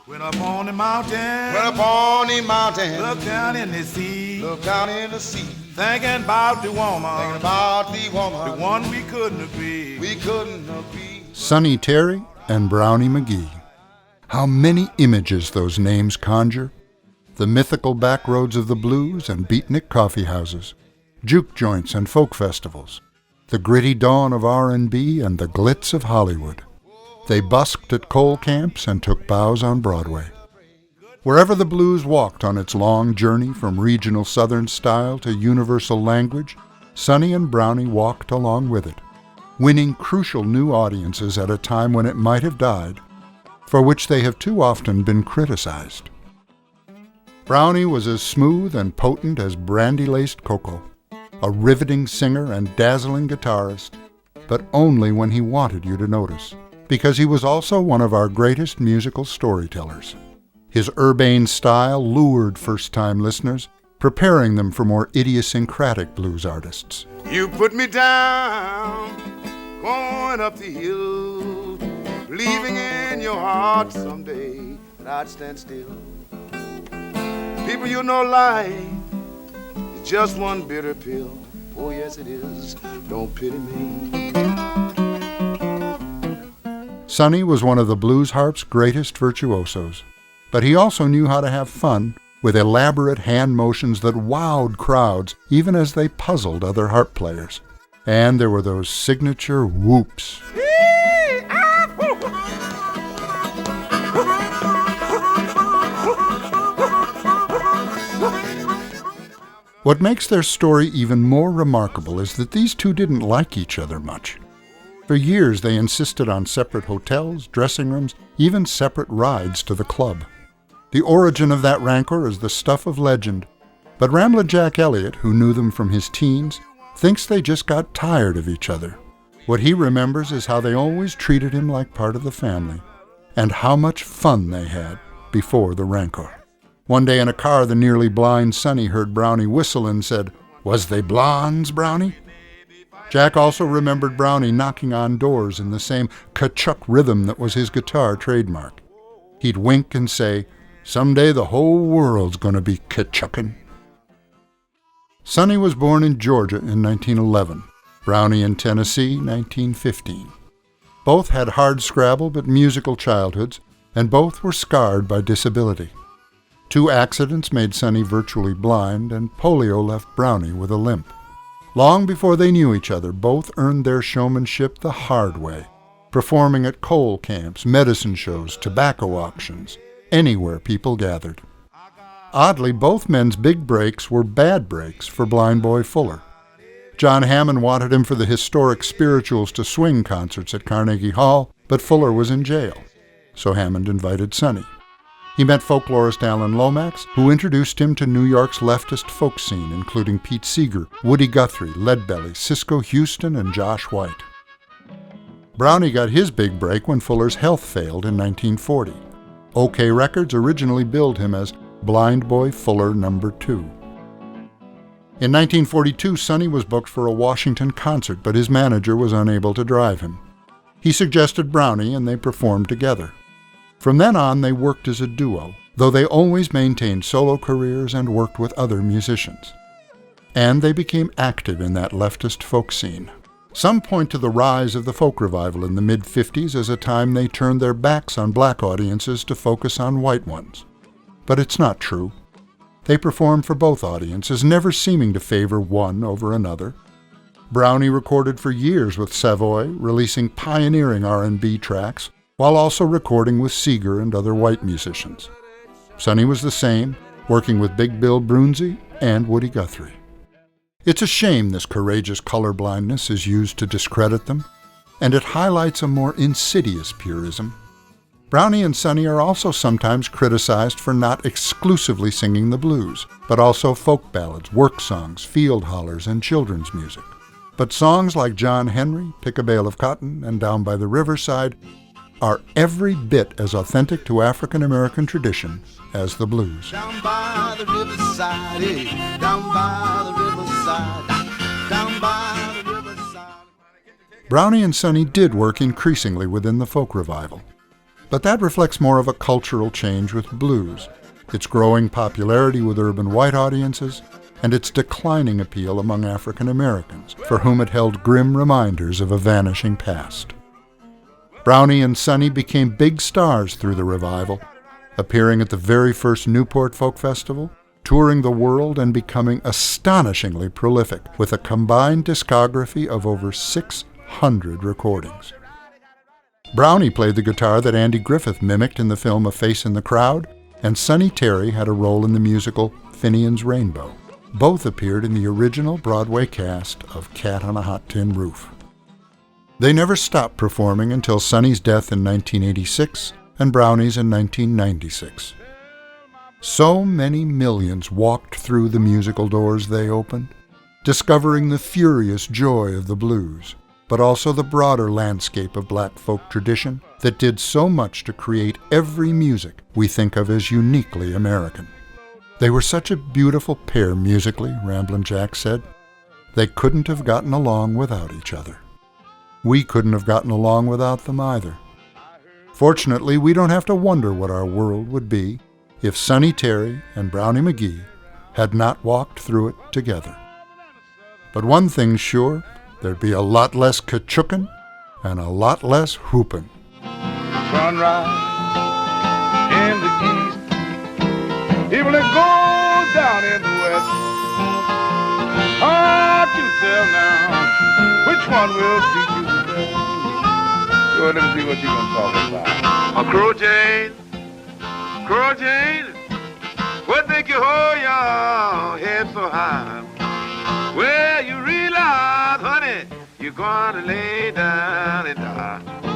Went up on the mountain, look down in the sea, thinking about the woman, the the one we couldn't agree. Sonny Terry and Brownie McGhee. How many images those names conjure. The mythical back roads of the blues and beatnik coffee houses, juke joints and folk festivals, the gritty dawn of R&B and the glitz of Hollywood. They busked at coal camps and took bows on Broadway. Wherever the blues walked on its long journey from regional Southern style to universal language, Sonny and Brownie walked along with it, winning crucial new audiences at a time when it might have died, for which they have too often been criticized. Brownie was as smooth and potent as brandy-laced cocoa, a riveting singer and dazzling guitarist, but only when he wanted you to notice, because he was also one of our greatest musical storytellers. His urbane style lured first-time listeners, preparing them for more idiosyncratic blues artists. You put me down, going up the hill, believing in your heart someday that I'd stand still. People, you know life is just one bitter pill. Oh yes it is, don't pity me. Sonny was one of the blues harp's greatest virtuosos, but he also knew how to have fun with elaborate hand motions that wowed crowds even as they puzzled other harp players. And there were those signature whoops. What makes their story even more remarkable is that these two didn't like each other much. For years they insisted on separate hotels, dressing rooms, even separate rides to the club. The origin of that rancor is the stuff of legend, but Rambler Jack Elliott, who knew them from his teens, thinks they just got tired of each other. What he remembers is how they always treated him like part of the family, and how much fun they had before the rancor. One day in a car, the nearly blind Sonny heard Brownie whistle and said, "Was they blondes, Brownie?" Jack also remembered Brownie knocking on doors in the same ka-chuck rhythm that was his guitar trademark. He'd wink and say, "Someday the whole world's gonna be ka-chuckin'." Sonny was born in Georgia in 1911, Brownie in Tennessee, 1915. Both had hard-scrabble but musical childhoods, and both were scarred by disability. 2 accidents made Sonny virtually blind, and polio left Brownie with a limp. Long before they knew each other, both earned their showmanship the hard way, performing at coal camps, medicine shows, tobacco auctions, anywhere people gathered. Oddly, both men's big breaks were bad breaks for Blind Boy Fuller. John Hammond wanted him for the historic Spirituals to Swing concerts at Carnegie Hall, but Fuller was in jail, so Hammond invited Sonny. He met folklorist Alan Lomax, who introduced him to New York's leftist folk scene, including Pete Seeger, Woody Guthrie, Leadbelly, Cisco Houston, and Josh White. Brownie got his big break when Fuller's health failed in 1940. OK Records originally billed him as Blind Boy Fuller No. 2. In 1942, Sonny was booked for a Washington concert, but his manager was unable to drive him. He suggested Brownie, and they performed together. From then on, they worked as a duo, though they always maintained solo careers and worked with other musicians. And they became active in that leftist folk scene. Some point to the rise of the folk revival in the mid-50s as a time they turned their backs on black audiences to focus on white ones. But it's not true. They performed for both audiences, never seeming to favor one over another. Brownie recorded for years with Savoy, releasing pioneering R&B tracks, while also recording with Seeger and other white musicians. Sonny was the same, working with Big Bill Broonzy and Woody Guthrie. It's a shame this courageous colorblindness is used to discredit them, and it highlights a more insidious purism. Brownie and Sonny are also sometimes criticized for not exclusively singing the blues, but also folk ballads, work songs, field hollers, and children's music. But songs like John Henry, Pick a Bale of Cotton, and Down by the Riverside are every bit as authentic to African American tradition as the blues. Down by the riverside, eh? Down by the riverside, down by the riverside. Brownie and Sonny did work increasingly within the folk revival. But that reflects more of a cultural change with blues, its growing popularity with urban white audiences, and its declining appeal among African Americans, for whom it held grim reminders of a vanishing past. Brownie and Sonny became big stars through the revival, appearing at the very first Newport Folk Festival, touring the world and becoming astonishingly prolific, with a combined discography of over 600 recordings. Brownie played the guitar that Andy Griffith mimicked in the film A Face in the Crowd, and Sonny Terry had a role in the musical Finian's Rainbow. Both appeared in the original Broadway cast of Cat on a Hot Tin Roof. They never stopped performing until Sonny's death in 1986 and Brownie's in 1996. So many millions walked through the musical doors they opened, discovering the furious joy of the blues, but also the broader landscape of black folk tradition that did so much to create every music we think of as uniquely American. They were such a beautiful pair musically, Ramblin' Jack said. They couldn't have gotten along without each other. We couldn't have gotten along without them either. Fortunately, we don't have to wonder what our world would be if Sonny Terry and Brownie McGhee had not walked through it together. But one thing's sure, there'd be a lot less kachookin' and a lot less whoopin'. Sunrise in the east, even it goes down in the west. Hard to tell now which one will treat you the best. Go, let me see what you're gonna talk about. A crow Jane, what make you hold your head so high? Well, you realize, honey, you're gonna lay down and die.